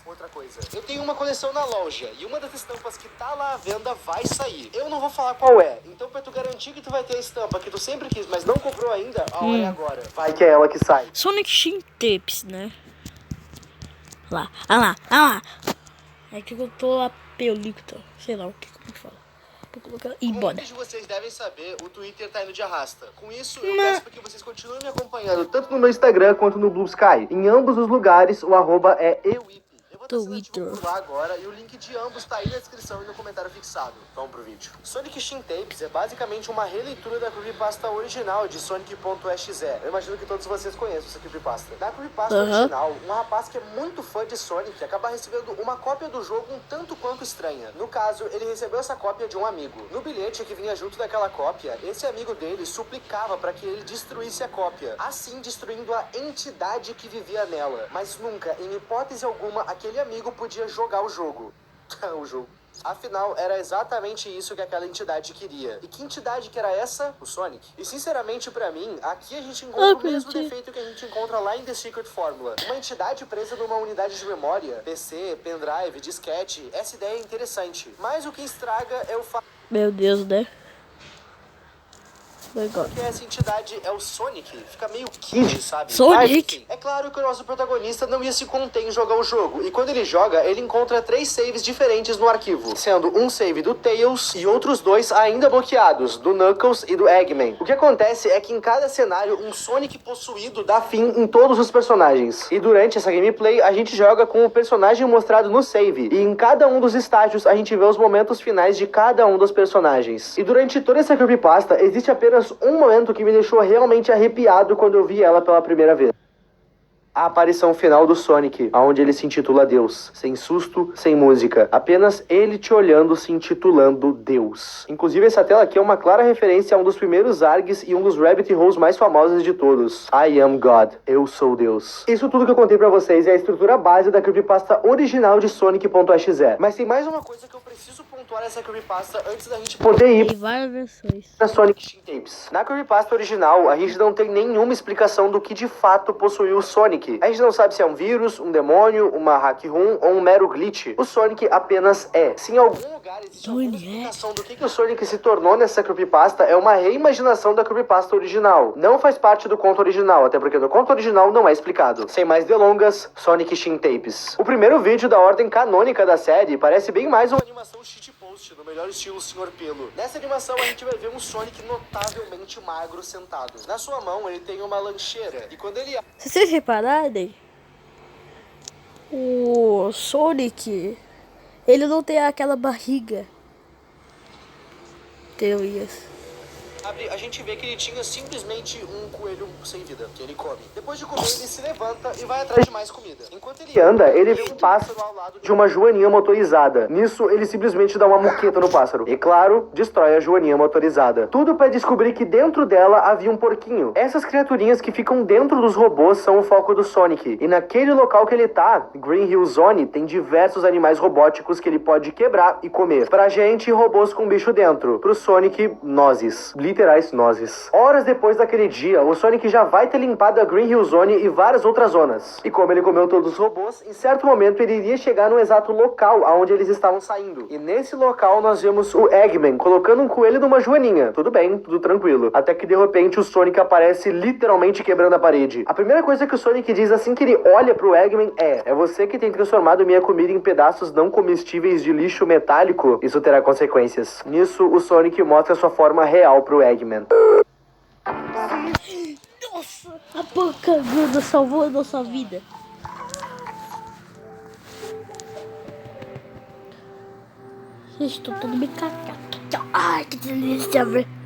Outra coisa, eu tenho uma coleção na loja e uma das estampas que tá lá à venda vai sair. Eu não vou falar qual é, então pra tu garantir que tu vai ter a estampa que tu sempre quis, mas não comprou ainda, a hora é agora. Vai que é ela que sai. Sonic Shin Tapes, né? Lá, lá. É que eu tô a película, sei lá o que eu falo. Vou colocar e Como bora. muitos de vocês devem saber, o Twitter tá indo de arrasta. Com isso, eu peço para que vocês continuem me acompanhando tanto no meu Instagram quanto no Blue Sky. Em ambos os lugares, o arroba é euip. Eu vou estar Twitter. por lá agora e o link de ambos tá aí na descrição e no comentário fixado. Vamos pro vídeo. Sonic Shin Tapes é basicamente uma releitura da creepypasta original de Sonic.exe. Eu imagino que todos vocês conheçam essa creepypasta. Na creepypasta original, um rapaz que é muito fã de Sonic acaba recebendo uma cópia do jogo um tanto quanto estranha. No caso, ele recebeu essa cópia de um amigo. No bilhete que vinha junto daquela cópia, esse amigo dele suplicava para que ele destruísse a cópia, assim destruindo a entidade que vivia nela. Mas nunca, em hipótese alguma, aquele amigo podia jogar o jogo. O jogo. Afinal, era exatamente isso que aquela entidade queria. E que entidade que era essa? O Sonic. E sinceramente, pra mim, aqui a gente encontra o mesmo defeito que a gente encontra lá em The Secret Formula. Uma entidade presa numa unidade de memória, PC, pendrive, disquete. Essa ideia é interessante. Mas o que estraga é o fato... Meu Deus, né? Porque essa entidade é o Sonic. Fica meio kid, sabe? Sonic? Mas, é claro que o nosso protagonista não ia se conter em jogar o jogo. E quando ele joga, ele encontra 3 saves diferentes no arquivo. Sendo um save do Tails e outros 2 ainda bloqueados, do Knuckles e do Eggman. O que acontece é que em cada cenário, um Sonic possuído dá fim em todos os personagens. E durante essa gameplay, a gente joga com o personagem mostrado no save. E em cada um dos estágios, a gente vê os momentos finais de cada um dos personagens. E durante toda essa creepypasta, existe apenas um momento que me deixou realmente arrepiado quando eu vi ela pela primeira vez. A aparição final do Sonic, onde ele se intitula Deus. Sem susto, sem música. Apenas ele te olhando, se intitulando Deus. Inclusive, essa tela aqui é uma clara referência a um dos primeiros ARGs e um dos Rabbit Holes mais famosos de todos. I am God. Eu sou Deus. Isso tudo que eu contei pra vocês é a estrutura base da creepypasta original de Sonic.exe. Mas tem mais uma coisa que eu preciso pontuar nessa creepypasta antes da gente poder ir Tem várias versões. pra Sonic Shin Tapes. Na creepypasta original, a gente não tem nenhuma explicação do que de fato possuiu o Sonic. A gente não sabe se é um vírus, um demônio, uma hack room ou um mero glitch. O Sonic apenas é. Se em algum lugar existe alguma explicação do que o Sonic se tornou nessa creepypasta, é uma reimaginação da creepypasta original. Não faz parte do conto original, até porque no conto original não é explicado. Sem mais delongas, Sonic Shin Tapes. O primeiro vídeo da ordem canônica da série parece bem mais uma animação shitpost, no melhor estilo Sr. Pelo. Nessa animação a gente vai ver um Sonic notavelmente magro sentado. Na sua mão ele tem uma lancheira, e quando ele... Se vocês repararem, o Sonic, ele não tem aquela barriga. Teorias. a gente vê que ele tinha simplesmente um coelho sem vida, que ele come. Depois de comer, ele se levanta e vai atrás de mais comida. Enquanto ele anda, ele vê um pássaro ao lado de uma joaninha motorizada. Nisso, ele simplesmente dá uma muqueta no pássaro. E claro, destrói a joaninha motorizada. Tudo para descobrir que dentro dela havia um porquinho. Essas criaturinhas que ficam dentro dos robôs são o foco do Sonic. E naquele local que ele tá, Green Hill Zone, tem diversos animais robóticos que ele pode quebrar e comer. Pra gente, robôs com bicho dentro. Pro Sonic, nozes. Literais nozes. Horas depois daquele dia, o Sonic já vai ter limpado a Green Hill Zone e várias outras zonas. E como ele comeu todos os robôs, em certo momento ele iria chegar no exato local aonde eles estavam saindo. E nesse local nós vemos o Eggman colocando um coelho numa joaninha. Tudo bem, tudo tranquilo. Até que de repente o Sonic aparece literalmente quebrando a parede. A primeira coisa que o Sonic diz assim que ele olha pro Eggman é você que tem transformado minha comida em pedaços não comestíveis de lixo metálico? Isso terá consequências. Nisso, o Sonic mostra sua forma real pro Eggman. Nossa, a boca gorda salvou a nossa vida. Estou todo me cacando. Ai, que delícia, velho.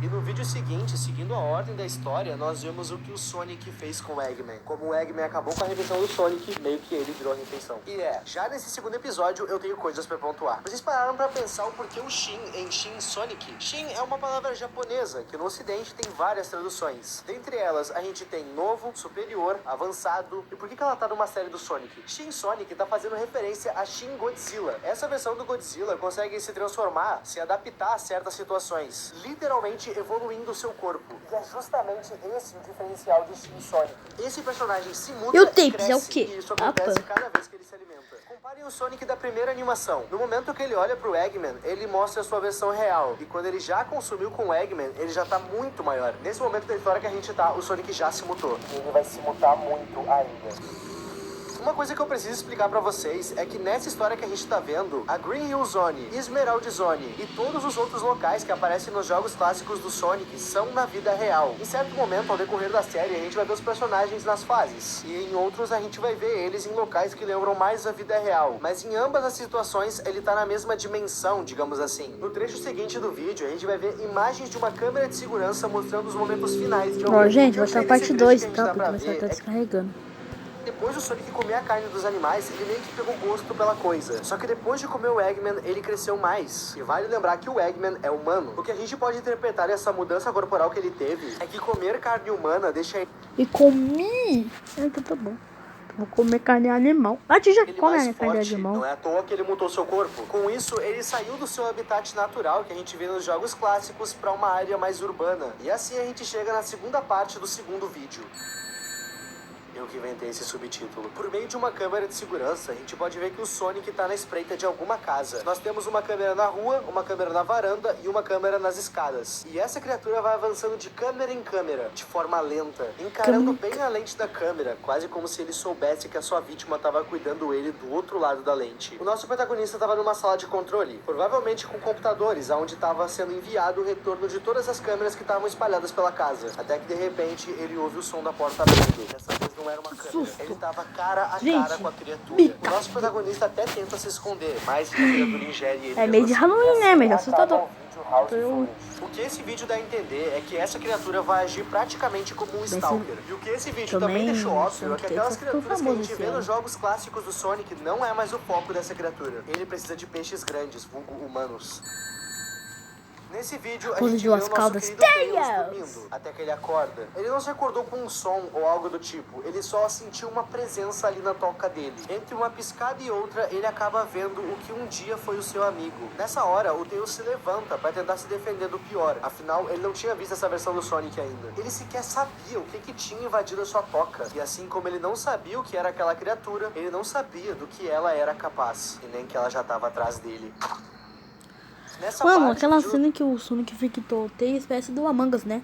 E no vídeo seguinte, seguindo a ordem da história, nós vemos o que o Sonic fez com o Eggman. Como o Eggman acabou com a refeição do Sonic, meio que ele virou a refeição. E já nesse segundo episódio eu tenho coisas pra pontuar. Vocês pararam pra pensar o porquê o Shin em Shin Sonic? Shin é uma palavra japonesa, que no ocidente tem várias traduções. Dentre elas, a gente tem novo, superior, avançado. E por que ela tá numa série do Sonic? Shin Sonic tá fazendo referência a Shin Godzilla. Essa versão do Godzilla consegue se transformar, se adaptar a certas situações. Literalmente evoluindo destruindo seu corpo. E é justamente esse o diferencial de Shin Sonic. Esse personagem se muda E o e Tails cresce, é o quê? e isso acontece Apa. cada vez que ele se alimenta. Comparem o Sonic da primeira animação. No momento que ele olha pro Eggman, ele mostra a sua versão real. E quando ele já consumiu com o Eggman, ele já tá muito maior. Nesse momento da história que a gente tá, o Sonic já se mutou. E ele vai se mutar muito ainda. Uma coisa que eu preciso explicar pra vocês é que nessa história que a gente tá vendo, a Green Hill Zone, Emerald Zone e todos os outros locais que aparecem nos jogos clássicos do Sonic são na vida real. Em certo momento, ao decorrer da série, a gente vai ver os personagens nas fases. E em outros, a gente vai ver eles em locais que lembram mais a vida real. Mas em ambas as situações, ele tá na mesma dimensão, digamos assim. No trecho seguinte do vídeo, a gente vai ver imagens de uma câmera de segurança mostrando os momentos finais de Ó, gente, vai ser ser a parte 2, tá? Porque vai estar descarregando. Depois do Sonic comer a carne dos animais, ele meio que pegou gosto pela coisa. Só que depois de comer o Eggman, ele cresceu mais. E vale lembrar que o Eggman é humano. O que a gente pode interpretar dessa mudança corporal que ele teve é que comer carne humana deixa ele E comi. Então tá bom. Vou comer carne animal. A gente já come mais a carne forte. animal. Não é à toa que ele mudou seu corpo. Com isso, ele saiu do seu habitat natural, que a gente vê nos jogos clássicos, para uma área mais urbana. E assim a gente chega na segunda parte do segundo vídeo. Eu que inventei esse subtítulo. Por meio de uma câmera de segurança, a gente pode ver que o Sonic tá na espreita de alguma casa. Nós temos uma câmera na rua, uma câmera na varanda e uma câmera nas escadas. E essa criatura vai avançando de câmera em câmera, de forma lenta, encarando bem a lente da câmera, quase como se ele soubesse que a sua vítima estava cuidando ele do outro lado da lente. O nosso protagonista estava numa sala de controle, provavelmente com computadores, aonde estava sendo enviado o retorno de todas as câmeras que estavam espalhadas pela casa. Até que de repente ele ouve o som da porta abrindo. Dessa vez não era uma câmera. Susto. Ele tava cara a Gente, cara com a criatura. bica. O nosso protagonista até tenta se esconder, mas a criatura ingere ele. É meio de Halloween, né? Mas assustador. O que esse vídeo dá a entender é que essa criatura vai agir praticamente como um Stalker. E o que esse vídeo também deixou óbvio é que aquelas criaturas que a gente vê nos jogos clássicos do Sonic não é mais o foco dessa criatura. Ele precisa de peixes grandes, vulgo humanos. Nesse vídeo, a Pose gente de vê o duas nosso caudas. querido Tails Tails! dormindo, até que ele acorda. Ele não se acordou com um som ou algo do tipo, ele só sentiu uma presença ali na toca dele. Entre uma piscada e outra, ele acaba vendo o que um dia foi o seu amigo. Nessa hora, o Tails se levanta para tentar se defender do pior. Afinal, ele não tinha visto essa versão do Sonic ainda. Ele sequer sabia o que tinha invadido a sua toca. E assim como ele não sabia o que era aquela criatura, ele não sabia do que ela era capaz. E nem que ela já estava atrás dele. Nessa Mano, parte, aquela o vídeo cena que o Sonic Victor tem espécie do Among Us, né?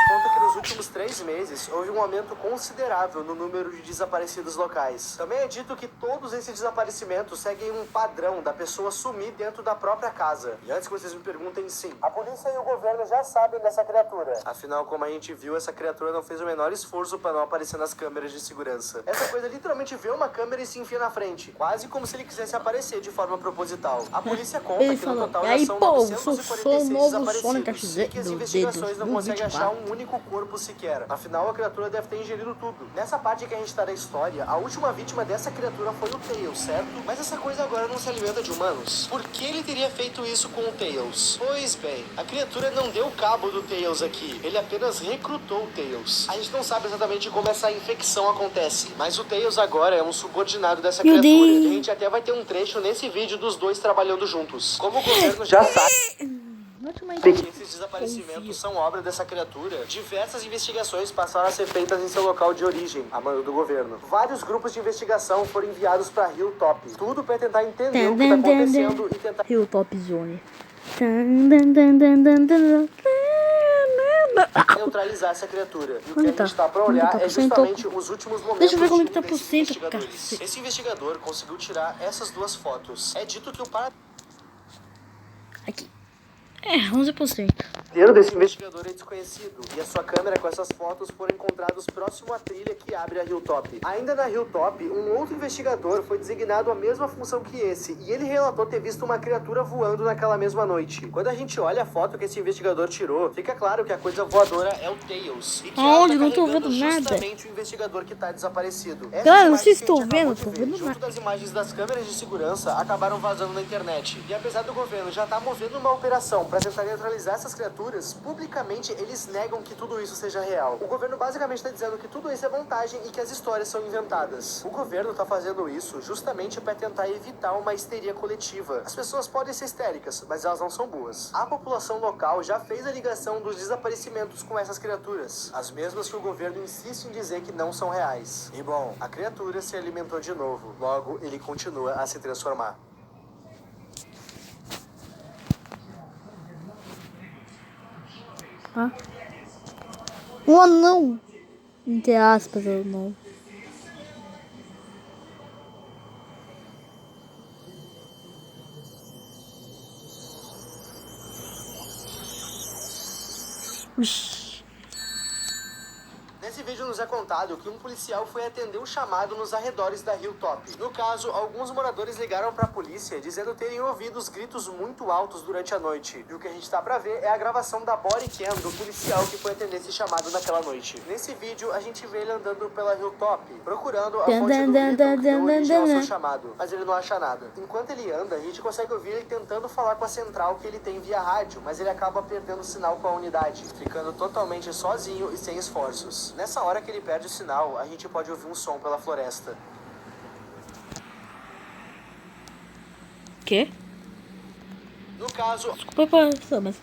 conta que nos últimos 3 meses houve um aumento considerável no número de desaparecidos locais. Também é dito que todos esses desaparecimentos seguem um padrão da pessoa sumir dentro da própria casa. E antes que vocês me perguntem, sim, a polícia e o governo já sabem dessa criatura. Afinal, como a gente viu, essa criatura não fez o menor esforço para não aparecer nas câmeras de segurança. Essa coisa literalmente vê uma câmera e se enfia na frente, quase como se ele quisesse aparecer de forma proposital. A polícia conta Ele que no falou, total e já aí, são pô, 946 sou o novo Sonic desaparecidos e que as do investigações dedo, não do conseguem 24. achar um único corpo sequer. Afinal, a criatura deve ter ingerido tudo. Nessa parte que a gente tá da história, a última vítima dessa criatura foi o Tails, certo? Mas essa coisa agora não se alimenta de humanos. Por que ele teria feito isso com o Tails? Pois bem, a criatura não deu cabo do Tails aqui. Ele apenas recrutou o Tails. A gente não sabe exatamente como essa infecção acontece, mas o Tails agora é um subordinado dessa Meu criatura. Deus. E a gente até vai ter um trecho nesse vídeo dos dois trabalhando juntos. Como o governo já sabe que esses desaparecimentos são obra dessa criatura, diversas investigações passaram a ser feitas em seu local de origem, a mando do governo. Vários grupos de investigação foram enviados para Hilltop, tudo para tentar entender o que está acontecendo e tentar Hilltop Zone. neutralizar essa criatura. E o que Onde a tá? gente tá pra Onde olhar tá é por cento? justamente os últimos momentos Deixa eu ver como de que tá um por desses cento, investigadores. cacete. Esse investigador conseguiu tirar essas duas fotos. É dito que o Aqui. É, 11%. paradeiro desse investigador é desconhecido, e a sua câmera com essas fotos foram encontrados próximo à trilha que abre a Hilltop. Ainda na Hilltop, um outro investigador foi designado à mesma função que esse, e ele relatou ter visto uma criatura voando naquela mesma noite. Quando a gente olha a foto que esse investigador tirou, fica claro que a coisa voadora é o Tails, e que Aonde? ela Não tá tô carregando vendo nada. justamente o investigador que tá desaparecido. Essas Galera, imagens vocês que a gente estão vendo? acabou de Tô ver, vendo junto nada. das imagens das câmeras de segurança, acabaram vazando na internet. E apesar do governo já estar movendo uma operação para tentar neutralizar essas criaturas, publicamente eles negam que tudo isso seja real. O governo basicamente está dizendo que tudo isso é montagem e que as histórias são inventadas. O governo está fazendo isso justamente para tentar evitar uma histeria coletiva. As pessoas podem ser histéricas, mas elas não são boas. A população local já fez a ligação dos desaparecimentos com essas criaturas, as mesmas que o governo insiste em dizer que não são reais. E bom, a criatura se alimentou de novo, logo ele continua a se transformar. Ah. Um anão. Entre aspas, anão. Uxi. Nesse vídeo nos é contado que um policial foi atender um chamado nos arredores da Hilltop. No caso, alguns moradores ligaram pra polícia dizendo terem ouvido os gritos muito altos durante a noite. E o que a gente tá pra ver é a gravação da body cam do policial que foi atender esse chamado naquela noite. Nesse vídeo, a gente vê ele andando pela Hilltop, procurando a fonte do grito que deu origem ao seu chamado. Mas ele não acha nada. Enquanto ele anda, a gente consegue ouvir ele tentando falar com a central que ele tem via rádio, mas ele acaba perdendo o sinal com a unidade, ficando totalmente sozinho e sem esforços. Nessa hora que ele perde o sinal, a gente pode ouvir um som pela floresta. Quê? No caso, Desculpa, mas...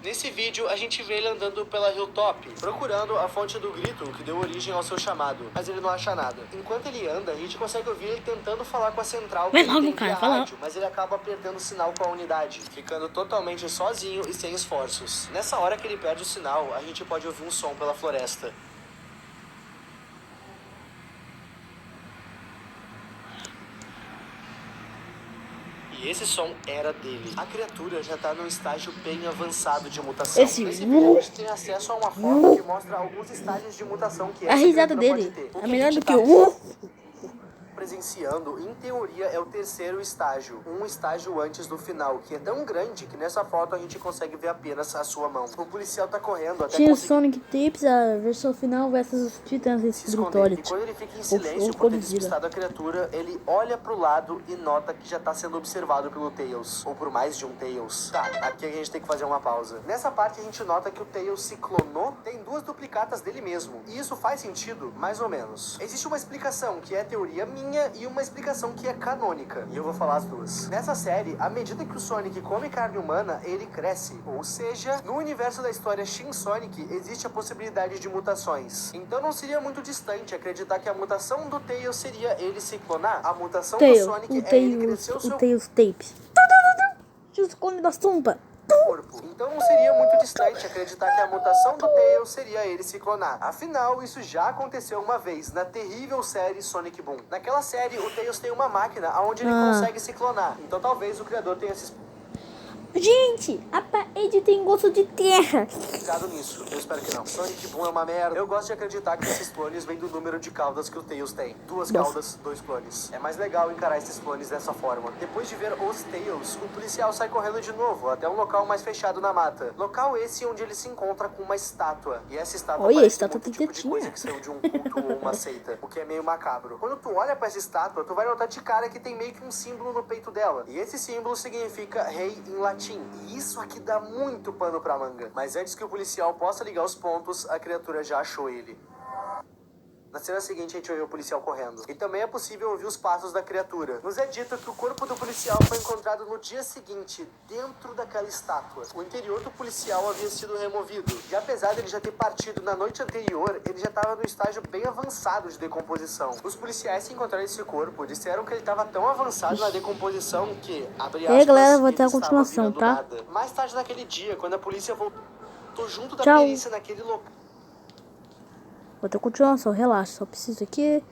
nesse vídeo, a gente vê ele andando pela Hilltop, procurando a fonte do grito que deu origem ao seu chamado, mas ele não acha nada. Enquanto ele anda, a gente consegue ouvir ele tentando falar com a central que Vai ele logo, tem cara, via fala. rádio, mas ele acaba perdendo o sinal com a unidade, ficando totalmente sozinho e sem esforços. Nessa hora que ele perde o sinal, a gente pode ouvir um som pela floresta. E esse som era dele. A criatura já tá num estágio bem avançado de mutação. Esse Nesse vídeo a gente tem acesso a uma foto que mostra alguns estágios de mutação que A essa risada criatura dele pode ter. O é que a melhor gente do que tá o... presenciando, em teoria, é o terceiro estágio. Um estágio antes do final, que é tão grande que nessa foto a gente consegue ver apenas a sua mão. O policial tá correndo até Tinha conseguir Sonic Tips, a versão final versus os Titãs se esconder. Escritórios. E quando ele fica em silêncio por ter despistado a criatura, ele olha pro lado e nota que já tá sendo observado pelo Tails. Ou por mais de um Tails. Tá, aqui a gente tem que fazer uma pausa. Nessa parte a gente nota que o Tails se clonou, tem duas duplicatas dele mesmo. E isso faz sentido, mais ou menos. Existe uma explicação que é teoria minha e uma explicação que é canônica. E eu vou falar as duas. Nessa série, à medida que o Sonic come carne humana, ele cresce. Ou seja, no universo da história Shin Sonic, existe a possibilidade de mutações. Então não seria muito distante acreditar que a mutação do Tails seria ele se clonar. A mutação do Tails, Sonic o é ele crescer o Tails, seu o Tails Tapes. Os clones da Sumpa. corpo. Então não seria muito distante acreditar que a mutação do Tails seria ele se clonar. Afinal, isso já aconteceu uma vez na terrível série Sonic Boom. Naquela série, o Tails tem uma máquina onde ele consegue se clonar. Então talvez o criador tenha se Gente, a parede tem gosto de terra. explicado nisso. Eu espero que não. Sonic Boom é uma merda. Eu gosto de acreditar que esses clones vêm do número de caudas que o Tails tem. 2 caudas, 2 clones. É mais legal encarar esses clones dessa forma. Depois de ver os Tails, o policial sai correndo de novo até um local mais fechado na mata. Local esse onde ele se encontra com uma estátua. E essa estátua Olha, a parece estátua muito tem tipo de tetinha. coisa que saiu de um culto ou uma seita. O que é meio macabro. Quando tu olha pra essa estátua, tu vai notar de cara que tem meio que um símbolo no peito dela. E esse símbolo significa rei em latim. E isso aqui dá muito pano pra manga. Mas antes que o policial possa ligar os pontos, a criatura já achou ele. Na cena seguinte, a gente ouve o policial correndo. E também é possível ouvir os passos da criatura. Nos é dito que o corpo do policial foi encontrado no dia seguinte, dentro daquela estátua. O interior do policial havia sido removido. E apesar dele já ter partido na noite anterior, ele já estava no estágio bem avançado de decomposição. Os policiais que encontraram esse corpo disseram que ele estava tão avançado na decomposição que, abre aspas, galera, vai ter a ele estava continuação, virando tá? nada. Mais tarde naquele dia, quando a polícia voltou junto da Tchau. perícia naquele local. Vou ter continuação, relaxa. Só preciso aqui